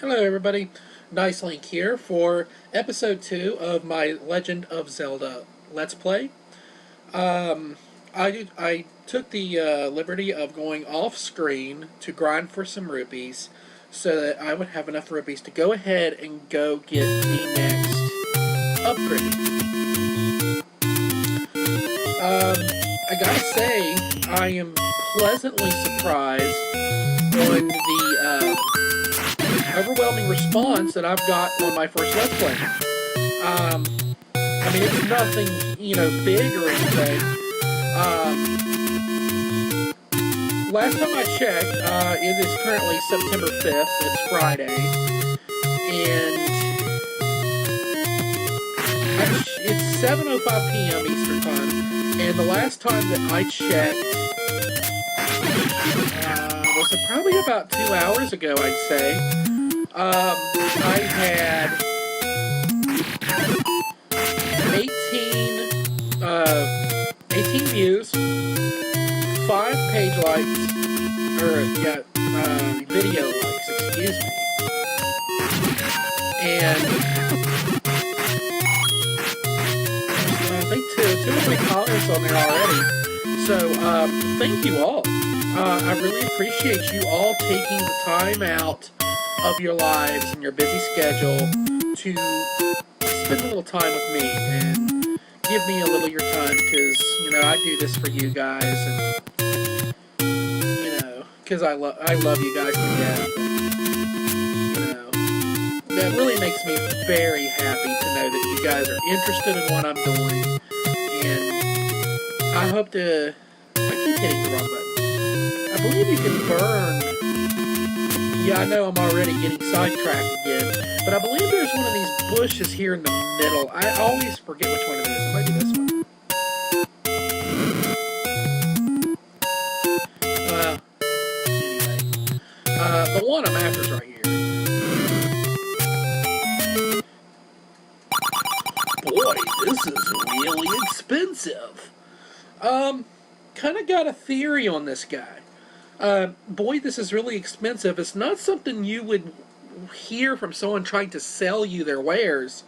Hello everybody, Nice Link here for episode 2 of my Legend of Zelda Let's Play. I took the liberty of going off screen to grind for some rupees so that I would have enough rupees to go ahead and go get the next upgrade. I gotta say, I am pleasantly surprised on the overwhelming response that I've got on my first Let's Play. I mean, it's nothing, big or anything. Last time I checked, it is currently September 5th. It's Friday. And it's 7:05 p.m. Eastern Time. And the last time that I checked was probably about 2 hours ago, I'd say. I had 18 views, 5 page likes, video likes, excuse me, and I think two or three comments on there already. So, thank you all. I really appreciate you all taking the time out of your lives and your busy schedule to spend a little time with me and give me a little of your time, because I do this for you guys, and because I love you guys to death. That really makes me very happy to know that you guys are interested in what I'm doing, and I hope to. I keep hitting the wrong button. I believe you can burn. Yeah, I know I'm already getting sidetracked again, but I believe there's one of these bushes here in the middle. I always forget which one it is. It might be this one. Anyway. The one I'm after is right here. Boy, this is really expensive. Kind of got a theory on this guy. Boy, this is really expensive. It's not something you would hear from someone trying to sell you their wares.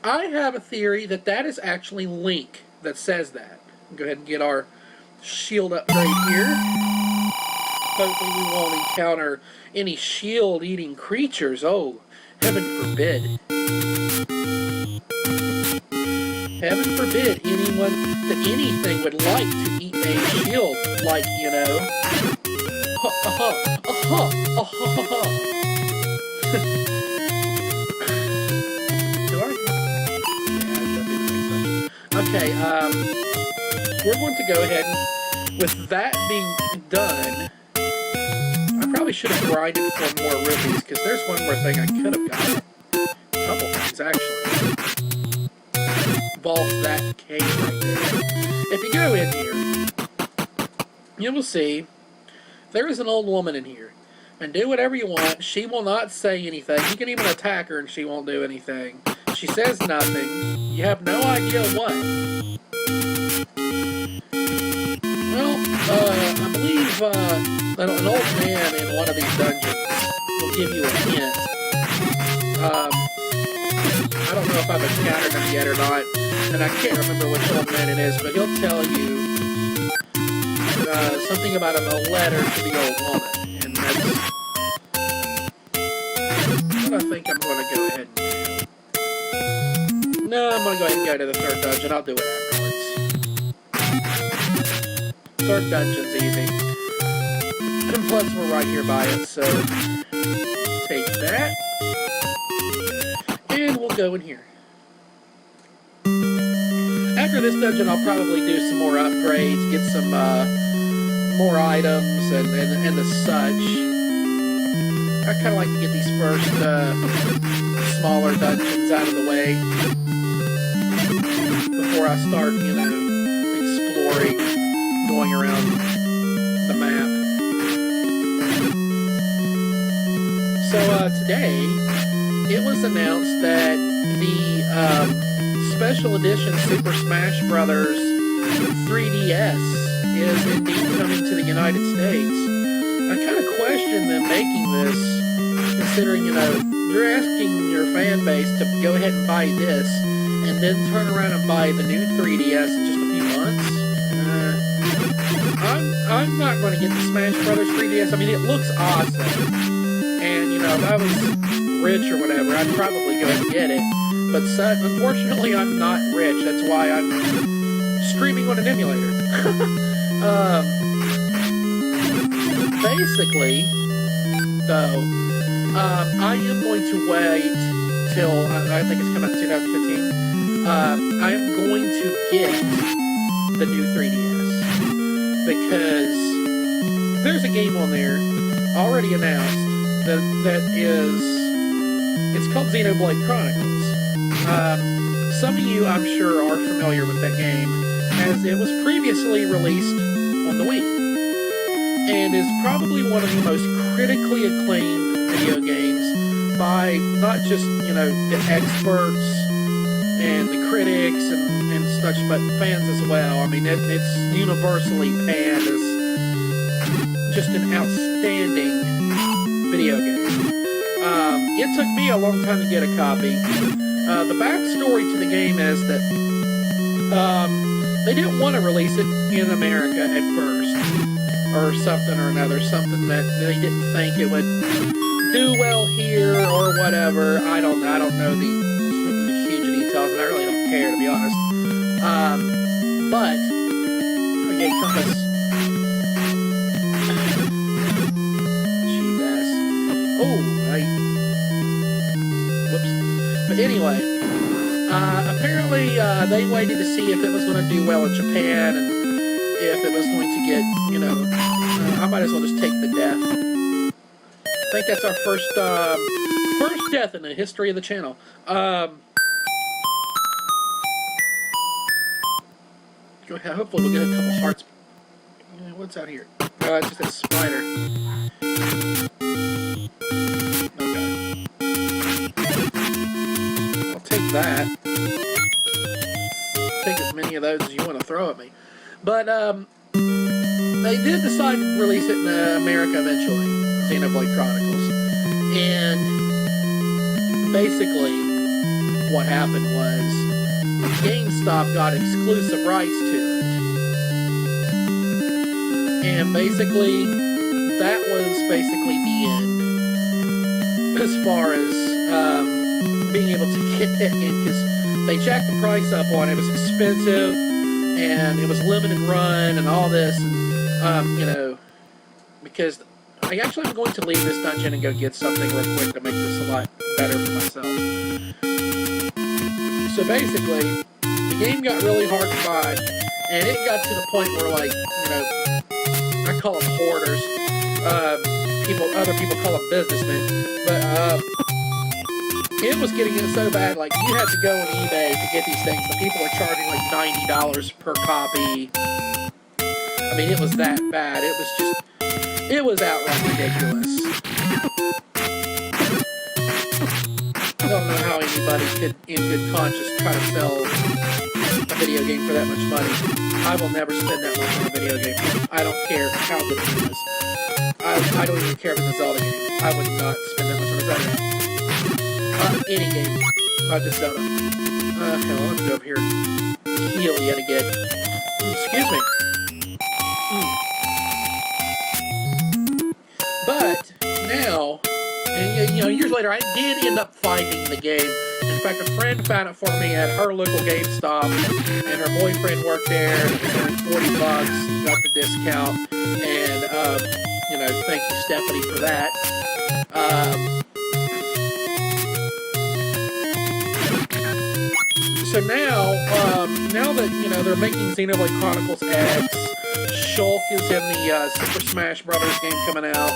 I have a theory that that is actually Link that says that. Go ahead and get our shield upgrade here. Hopefully we won't encounter any shield-eating creatures. Oh, heaven forbid. Heaven forbid anything would like to eat a shield, like, Okay, we're going to go ahead and, with that being done, I probably should have grinded for more rupees, because there's one more thing I could have gotten. A couple things, actually. Involves that cave right there. If you go in here, you will see there is an old woman in here. And do whatever you want. She will not say anything. You can even attack her and she won't do anything. She says nothing. You have no idea what. Well, I believe an old man in one of these dungeons will give you a hint. I don't know if I've encountered him yet or not, and I can't remember which old man it is, but he'll tell you something about a letter to the old woman, and that's what I think I'm going to go ahead and do. No, I'm going to go ahead and go to the third dungeon. I'll do it afterwards. Third dungeon's easy. And plus, we're right here by it, so take that. And we'll go in here. After this dungeon, I'll probably do some more upgrades, get some more items and the such. I kind of like to get these first smaller dungeons out of the way before I start, exploring, going around the map. So today, it was announced that the special edition Super Smash Bros. 3DS is indeed coming to the United States. I kind of question them making this considering, you're asking your fan base to go ahead and buy this, and then turn around and buy the new 3DS in just a few months. I'm not going to get the Smash Brothers 3DS. I mean, it looks awesome, and if I was rich or whatever, I'd probably go ahead and get it. But unfortunately, I'm not rich. That's why I'm streaming on an emulator. Basically, though, I am going to wait till, I think it's coming out in 2015. I am going to get the new 3DS, because there's a game on there already announced that is, it's called Xenoblade Chronicles. Some of you, I'm sure, are familiar with that game, as it was previously released on the Wii, and is probably one of the most critically acclaimed video games by not just, the experts and the critics and such, but fans as well. I mean, it's universally panned as just an outstanding video game. It took me a long time to get a copy. The backstory to the game is that they didn't want to release it in America at first, or something or another, something that they didn't think it would do well here or whatever. I don't know the huge details, and I really don't care, to be honest. But okay, compass. Cheap-ass. Oh, whoops. But anyway, apparently they waited to see if it was going to do well in Japan, and if it was going to get, I might as well just take the death. I think that's our first death in the history of the channel. Hopefully we'll get a couple hearts. What's out here? It's just a spider. Okay. I'll take that. Take as many of those as you want to throw at me. But, they did decide to release it in America eventually, Xenoblade Chronicles. And basically, what happened was GameStop got exclusive rights to it. And basically, that was basically the end as far as being able to get that in, because they jacked the price up on it. It was expensive, and it was limited run and all this, and because I actually am going to leave this dungeon and go get something real quick to make this a lot better for myself. So basically, the game got really hard to buy, and it got to the point where, like, I call them hoarders. Other people call them businessmen, but it was getting so bad, like, you had to go on eBay to get these things. The people were charging like $90 per copy. I mean, it was that bad. It was outright ridiculous. I don't know how anybody could, in good conscience, try to sell a video game for that much money. I will never spend that much on a video game. I don't care how good it is. I don't even care if it's a Zelda game. I would not spend that much on a Zelda game. Any game. Not just Zelda. Hell, let's go over here and heal yet again. Excuse me. But now, years later, I did end up finding the game. In fact, a friend found it for me at her local GameStop, and her boyfriend worked there, and it was only $40, got the discount, and, thank you, Stephanie, for that. So now that, they're making Xenoblade Chronicles X, Shulk is in the Super Smash Brothers game coming out,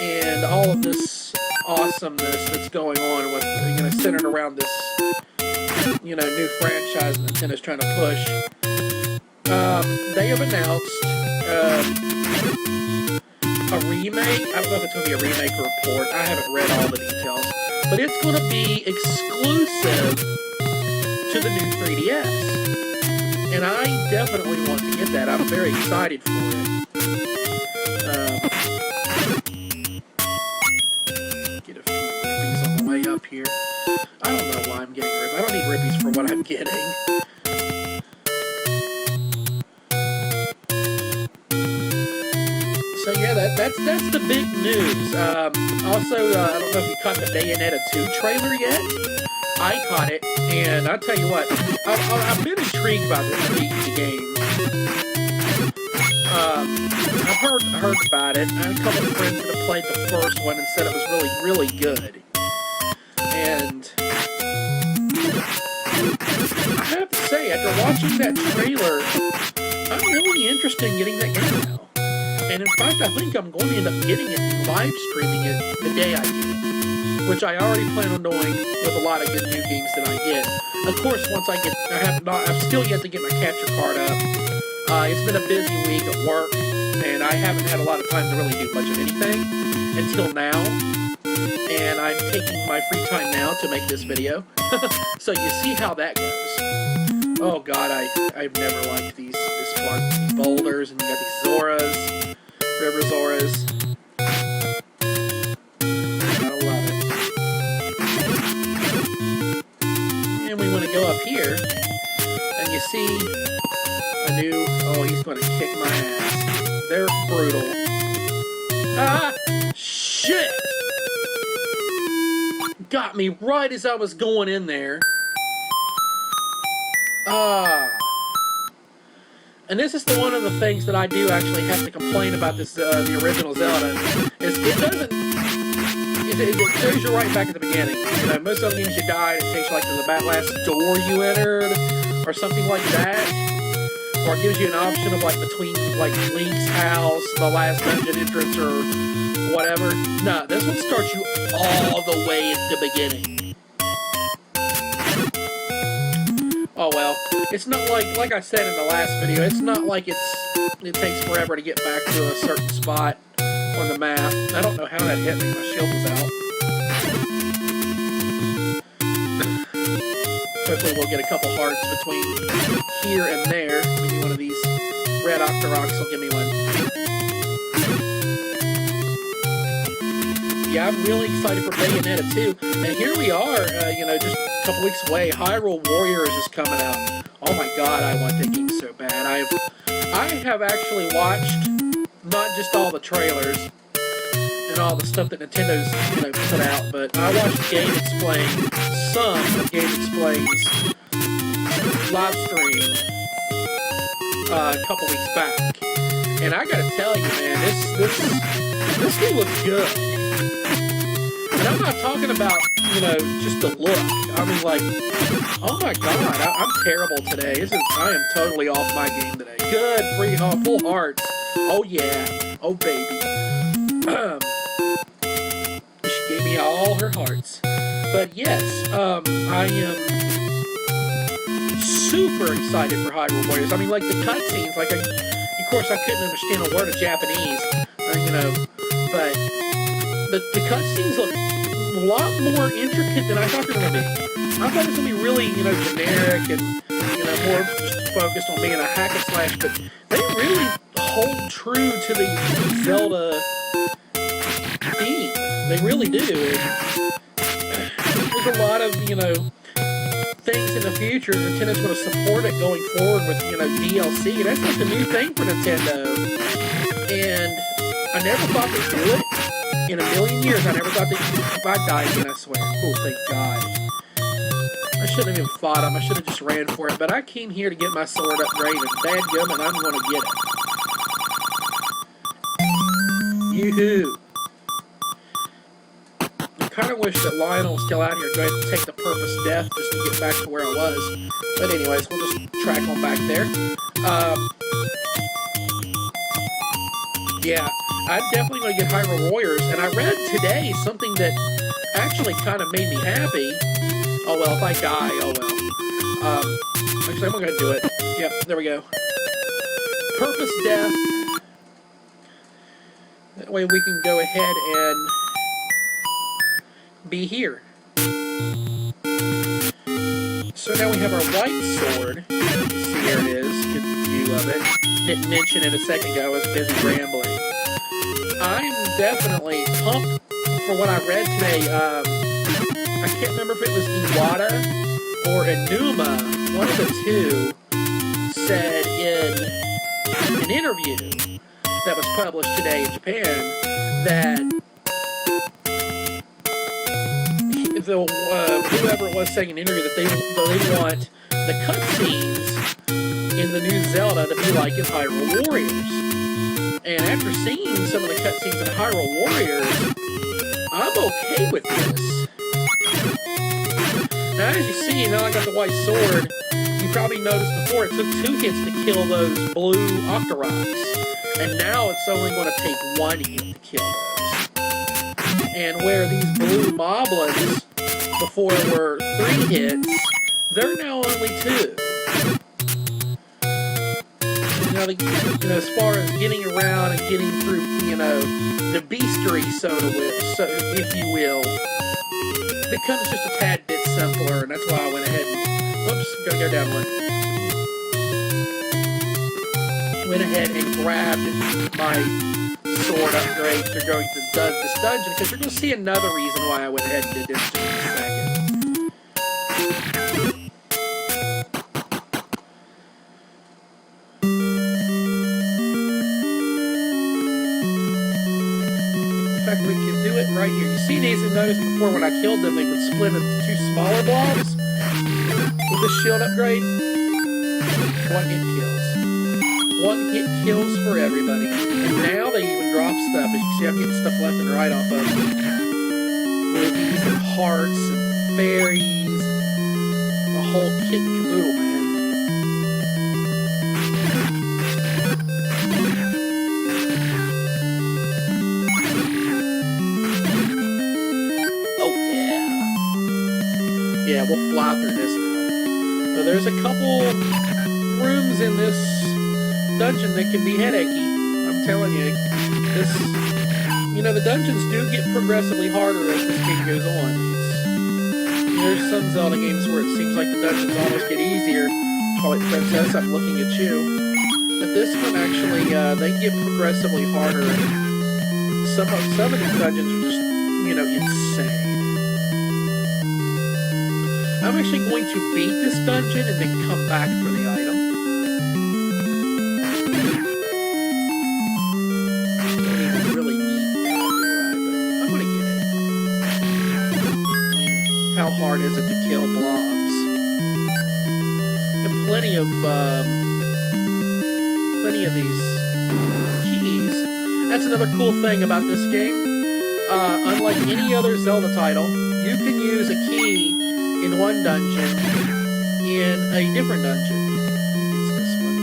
and all of this awesomeness that's going on with, centered around this, new franchise Nintendo's trying to push. They have announced a remake. I don't know if it's going to be a remake or a port. I haven't read all the details, but it's going to be exclusive to the new 3DS. And I definitely want to get that. I'm very excited for it. Get a rupees for what I'm getting. So yeah, that's the big news. Also, I don't know if you caught the Bayonetta 2 trailer yet. I caught it, and I'll tell you what, I've been intrigued by the game. I've heard about it. I had a couple of friends that have played the first one and said it was really, really good. And I have to say, after watching that trailer, I'm really interested in getting that game now. And in fact, I think I'm going to end up getting it and live streaming it the day I get it, which I already plan on doing with a lot of good new games that I get. Of course, once I get, I've still yet to get my capture card up. It's been a busy week at work, and I haven't had a lot of time to really do much of anything until now. And I'm taking my free time now to make this video. So you see how that goes. Oh God, I've never liked this part. These boulders, and you got these Zoras, River Zoras. I love it. And we want to go up here, and you see a new, oh, he's going to kick my ass. They're brutal. Ah! Shit! Got me right as I was going in there. And this is one of the things that I do actually have to complain about this, the original Zelda, is it doesn't, it throws you right back at the beginning. You know, most of the games you die, it takes you like to the last door you entered, or something like that. Or it gives you an option of like between like Link's house, the last dungeon entrance, or whatever. No, this one starts you all the way at the beginning. Oh well, it's not like I said in the last video, it's not like it takes forever to get back to a certain spot on the map. I don't know how that hit me, my shield was out. Hopefully we'll get a couple hearts between here and there. Maybe one of these red Octoroks will give me one. Yeah, I'm really excited for Bayonetta 2. And here we are, you know, just a couple weeks away. Hyrule Warriors is coming out. Oh my God, I want that game so bad. I have actually watched not just all the trailers and all the stuff that Nintendo's, you know, put out, but I watched Game Explain, some of Game Explain's live stream a couple weeks back. And I gotta tell you, man, this game looks good. And I'm not talking about, you know, just the look. I mean, like, oh my God, I'm terrible today. I am totally off my game today. Good, full hearts. Oh yeah, oh baby. She gave me all her hearts. But yes, I am super excited for Hyrule Warriors. I mean, like the cutscenes, like, of course, I couldn't understand a word of Japanese, you know, but the cutscenes look a lot more intricate than I thought they were going to be. I thought it was going to be really, you know, generic and, you know, more just focused on being a hack and slash, but they really hold true to the Zelda theme. They really do. There's a lot of, you know, things in the future. Nintendo's going to support it going forward with, you know, DLC. That's like the new thing for Nintendo. And I never thought they'd do it. In a million years, I never thought if I die again, I swear. Oh, thank God. I shouldn't have even fought him. I should have just ran for it. But I came here to get my sword upgraded. Dadgum, and I'm going to get it. Yoo-hoo. I kind of wish that Lionel was still out here going to take the purpose death just to get back to where I was. But anyways, we'll just track on back there. Yeah. I'm definitely going to get Hyrule Warriors, and I read today something that actually kind of made me happy. Oh well, if I die, oh well. Actually, I'm going to do it. Yep, there we go. Purpose death. That way we can go ahead and be here. So now we have our white sword. See, here it is. Good view of it. Didn't mention it a second ago. I was busy rambling. I'm definitely pumped for what I read today. I can't remember if it was Iwata or Enuma, one of the two, said in an interview that was published today in Japan that whoever it was saying in an interview that they want the cutscenes in the new Zelda to be like in Hyrule Warriors. And after seeing some of the cutscenes in Hyrule Warriors, I'm okay with this. Now, as you see, now I got the white sword. You probably noticed before it took 2 hits to kill those blue Octoroks. And now it's only going to take 1 hit to kill those. And where these blue Moblins before were 3 hits, they're now only 2. As far as getting around and getting through, the beastery if you will, it becomes just a tad bit simpler, and that's why I went ahead and, whoops, gotta go down one. Went ahead and grabbed my sword upgrade to go to this dungeon, because you're going to see another reason why I went ahead and did this just in a second. In fact, we can do it right here. You see these, and noticed before when I killed them, they would split into 2 smaller blobs with this shield upgrade. 1 hit kills. 1 hit kills for everybody. And now they even drop stuff. As you see, I'm getting stuff left and right off of them. Rubies and hearts and fairies. A whole kit and caboodle, man. Oh, yeah. Yeah, we'll fly through this now. So there's a couple rooms in this dungeon that can be headachy. I'm telling you, the dungeons do get progressively harder as this game goes on. There's some Zelda games where it seems like the dungeons almost get easier. Call it Princess, I'm looking at you. But this one actually, they get progressively harder. Some of these dungeons are just, insane. I'm actually going to beat this dungeon and then come back for the item. How hard is it to kill blobs? And plenty of these keys. That's another cool thing about this game. Unlike any other Zelda title, you can use a key in one dungeon in a different dungeon. It's this one.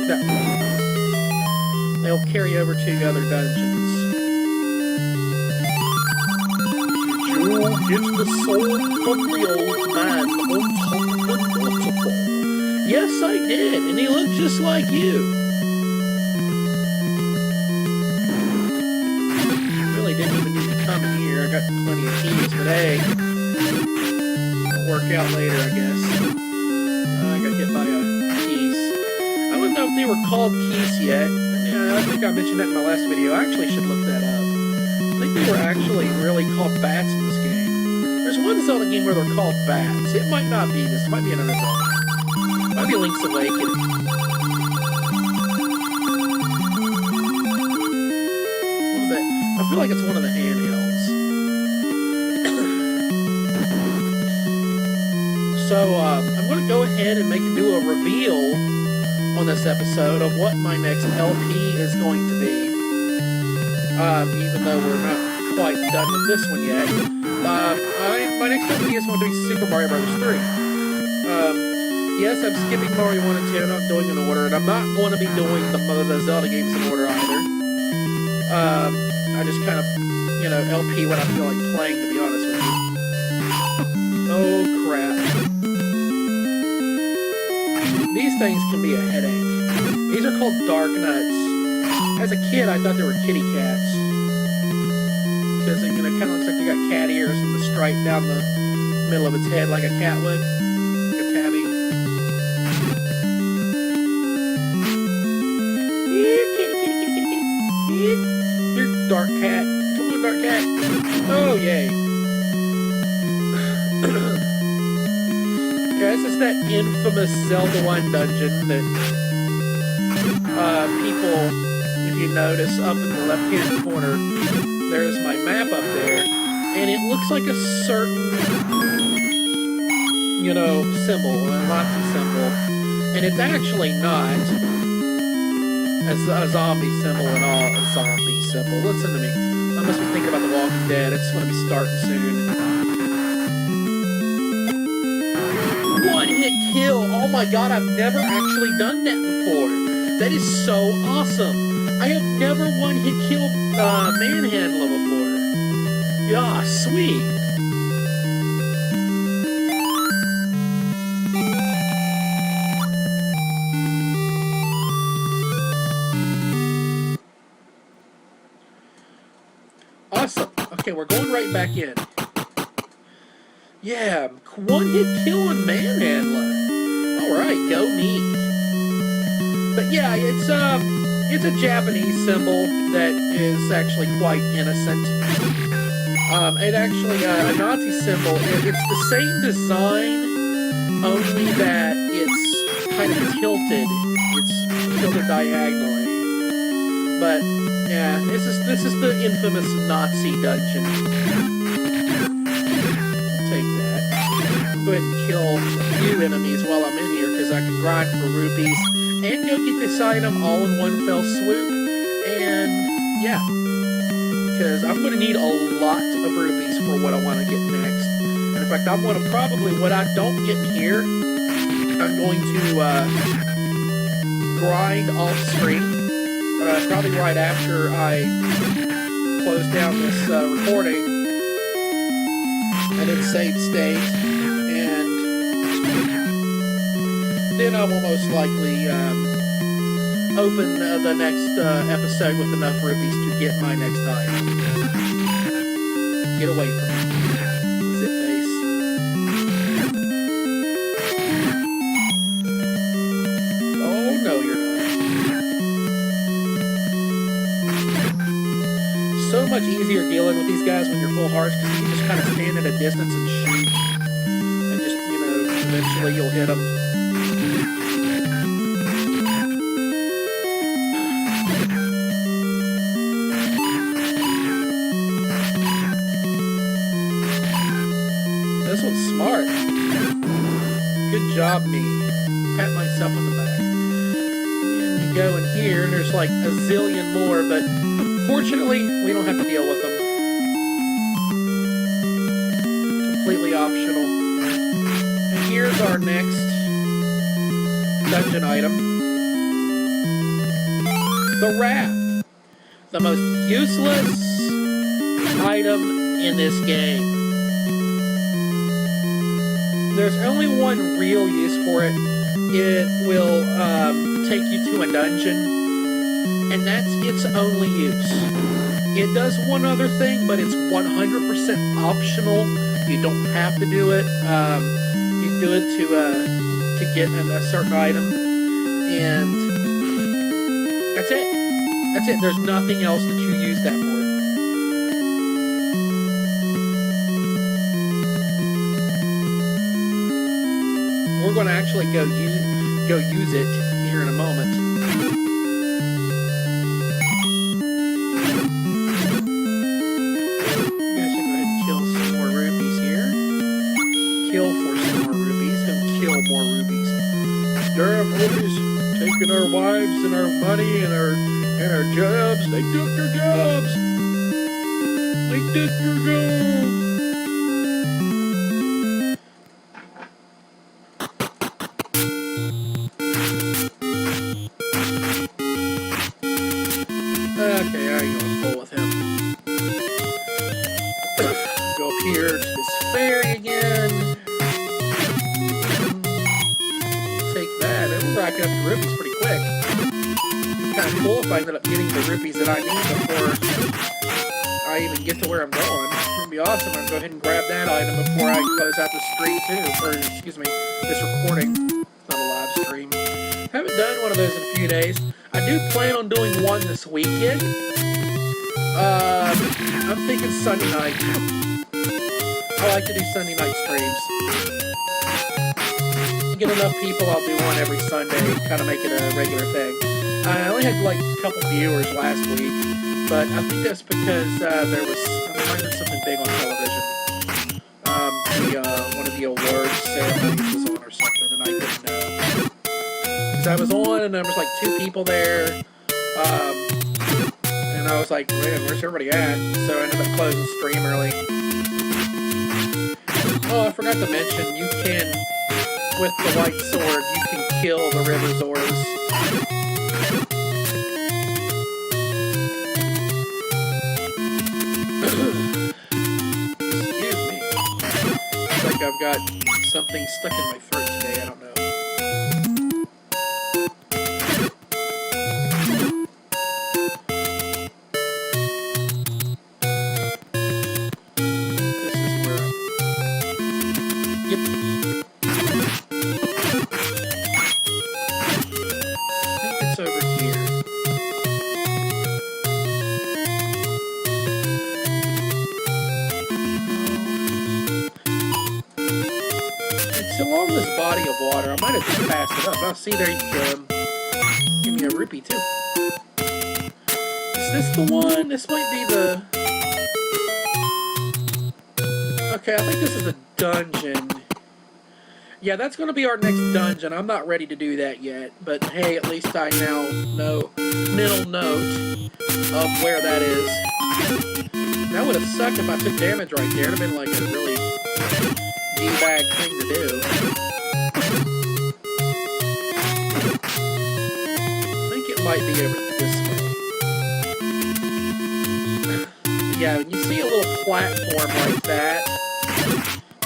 That one. They'll carry over to other dungeons. Get the sword from the old man on top of the waterfall. Yes, I did, and he looked just like you. Really didn't even need to come in here. I got plenty of keys, but hey, it'll work out later, I guess. I got hit by a keys. I don't know if they were called keys yet. I think I mentioned that in my last video. I actually should look that up. I think they were actually really called bats in this game. There's one Zelda game where they're called bats. It might not be this. It might be another Zelda. It might be Link's Awakening. I feel like it's one of the handhelds. So, I'm going to go ahead and do a reveal on this episode of what my next LP is going to be. Even though we're not quite done with this one yet. My next LP is going to be Super Mario Bros. 3. Yes, I'm skipping Mario 1 and 2, I'm not doing an order, and I'm not going to be doing the Zelda games in order either. I just kind of, LP when I feel like playing, to be honest with you. Oh, crap. These things can be a headache. These are called Dark Nuts. As a kid, I thought they were kitty cats. Because it kind of looks like they got cat ears and the stripe down the middle of its head like a cat would. Like a tabby. Here, kitty. Here, dark cat. Come on, dark cat. Oh, yay. is that infamous Zelda 1 dungeon that people, if you notice, up in the left-hand corner, there's my map up there, and it looks like a certain, you know, symbol, a Nazi symbol, and it's actually not a zombie symbol at all, a zombie symbol. Listen to me. I must be thinking about The Walking Dead. It's going to be starting soon. One-hit kill! Oh my god, I've never actually done that before. That is so awesome. I have never one-hit killed Manhandler before. Yeah, sweet. Awesome. Okay, we're going right back in. Yeah, one-hit kill and Manhandler. Alright, go me. But yeah, it's a Japanese symbol that is actually quite innocent. It actually, a Nazi symbol, it's the same design, only that it's kind of tilted. It's tilted diagonally. But, yeah, this is the infamous Nazi dungeon. Take that. Go ahead and kill a few enemies while I'm in here, because I can grind for rupees and go get this item all in one fell swoop. And, yeah. Because I'm going to need a lot of rupees for what I want to get next. And in fact, I'm going to probably, what I don't get here, I'm going to grind off screen. Probably right after I close down this recording. And then save state. And then I will most likely open the next episode with enough rupees to get my next item. Get away from me. Zip face. Oh no, you're not. So much easier dealing with these guys when you're full hearts, because you can just kind of stand at a distance and shoot. And just, you know, eventually you'll hit them. This one's smart. Good job, me. Pat myself on the back. And you go in here, and there's like a zillion more, but fortunately, we don't have to deal with them. Completely optional. And here's our next dungeon item. The raft. The most useless item in this game. There's only one real use for it. It will take you to a dungeon, and that's its only use. It does one other thing, but it's 100% optional. You don't have to do it. You do it to get a certain item, and that's it. That's it. There's nothing else that you use that for. We're going to actually go use it here in a moment. I'm going to go ahead and kill some more rupees here. Kill for some more rupees and kill more rupees. Damn rupees, taking our wives and our money and our jobs. They took your jobs. They took your jobs. Okay, I ain't gonna fool with him. Go up here to this fairy again. Take that. It'll rack up the rupees pretty quick. Kind of cool if I ended up getting the rupees that I need before I even get to where I'm going. It's gonna be awesome. I'm gonna go ahead and grab that item before I close out the stream too. Or, excuse me, this recording. It's not a live stream. Haven't done one of those in a few days. I do plan on doing one this weekend. I'm thinking Sunday night. I like to do Sunday night streams. get enough people, I'll do one every Sunday, kind of make it a regular thing. I only had like a couple viewers last week, but I think that's because there was something big on television. One of the awards ceremonies was on or something, and I didn't know. Because I was on, and there was like 2 people there, and I was like, man, where's everybody at? So I ended up closing the stream early. Oh, I forgot to mention, you can, with the white sword, you can kill the river Zoras. Excuse me. Looks like I've got something stuck in my throat today, I don't know. Along this body of water, I might have just passed it up. Oh, see, there you go. Give me a rupee, too. Is this the one? This might be the... Okay, I think this is the dungeon. Yeah, that's going to be our next dungeon. I'm not ready to do that yet. But, hey, at least I now know mental note of where that is. That would have sucked if I took damage right there. It would have been like a really... D-bag thing to do. I think it might be over this way. Yeah, when you see a little platform like that,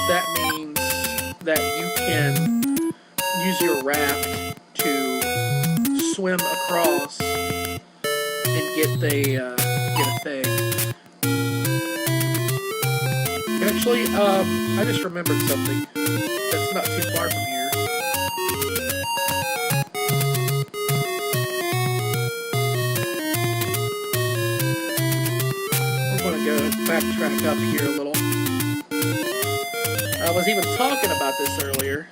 that means that you can use your raft to swim across and get a thing. Actually, I just remembered something that's not too far from here. We're going to go backtrack up here a little. I was even talking about this earlier.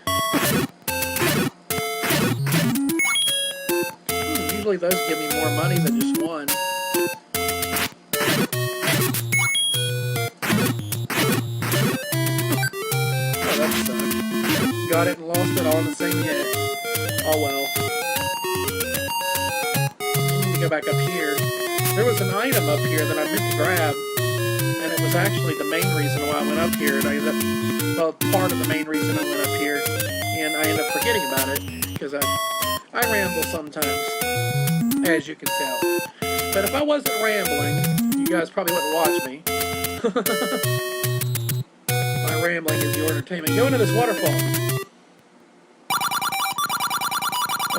Usually those give me more money than just one. Got it and lost it all in the same hit. Oh well. I need to go back up here. There was an item up here that I meant to grab, and it was actually the main reason why I went up here, and I ended up, well, part of the main reason I went up here, and I ended up forgetting about it, because I ramble sometimes, as you can tell. But if I wasn't rambling, you guys probably wouldn't watch me. My rambling is your entertainment. Go into this waterfall.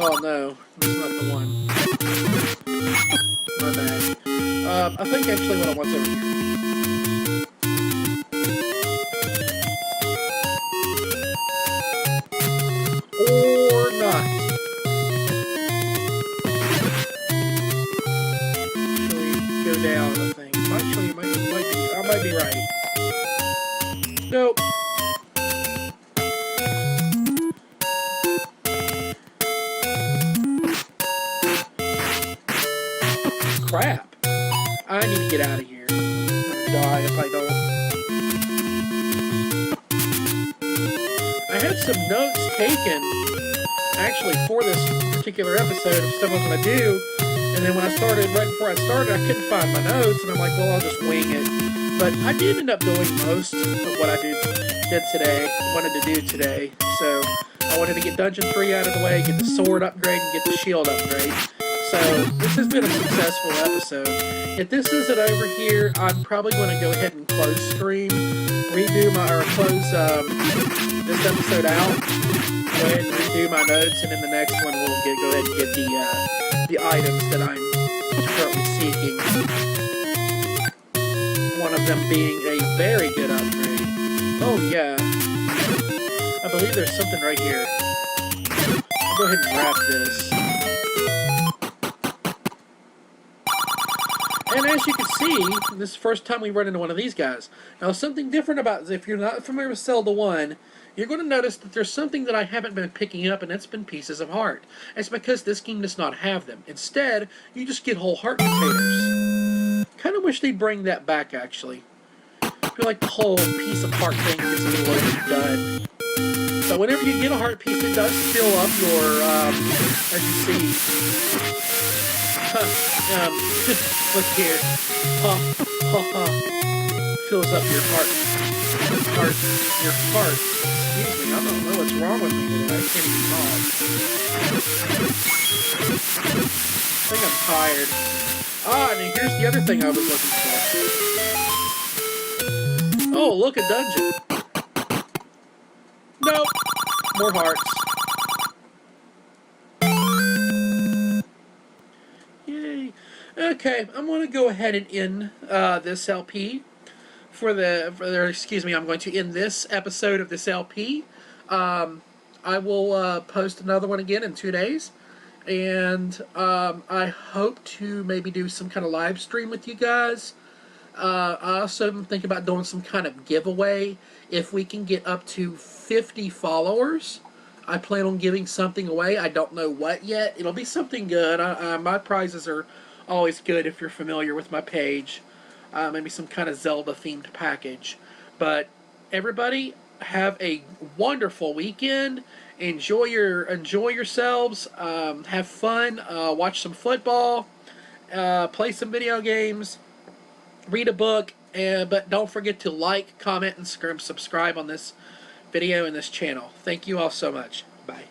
Oh no, this is not the one. My bad. I think actually what I want's over here. Or not. Actually, go down, I think. Actually, I might be right. Nope. Crap. I need to get out of here. I'm gonna die if I don't. I had some notes taken, actually, for this particular episode of stuff I was going to do, and then when I started, right before I started, I couldn't find my notes, and I'm like, well, I'll just wing it. But I did end up doing most of what I wanted to do today. So I wanted to get Dungeon 3 out of the way, get the sword upgrade, and get the shield upgrade. So this has been a successful episode. If this isn't over here, I'm probably going to go ahead and close stream, close this episode out, go ahead and redo my notes, and in the next one we'll go ahead and get the items that I'm currently seeking. One of them being a very good upgrade. Oh yeah, I believe there's something right here. I'll go ahead and grab this. And as you can see, this is the first time we run into one of these guys. Now, something different about, if you're not familiar with Zelda 1, you're going to notice that there's something that I haven't been picking up, and that's been pieces of heart. It's because this game does not have them. Instead, you just get whole heart containers. Kind of wish they'd bring that back, actually. I feel like the whole piece of heart thing gets a little overdone. But whenever you get a heart piece, it does fill up your, as you see. Look here. Fills up your heart. Your heart. Excuse me, I don't know what's wrong with me today. I can't even talk. I think I'm tired. Ah, and here's the other thing I was looking for. Oh, look, a dungeon. Nope. More hearts. Yay. Okay, I'm going to go ahead and end this LP. Excuse me, I'm going to end this episode of this LP. I will post another one again in 2 days. And I hope to maybe do some kind of live stream with you guys. I also think about doing some kind of giveaway. If we can get up to 50 followers, I plan on giving something away. I don't know what yet. It'll be something good. My prizes are always good if you're familiar with my page. Maybe some kind of Zelda-themed package. But everybody, have a wonderful weekend. Enjoy yourselves. Have fun. Watch some football. Play some video games. Read a book. But don't forget to like, comment, and subscribe on this video and this channel. Thank you all so much. Bye.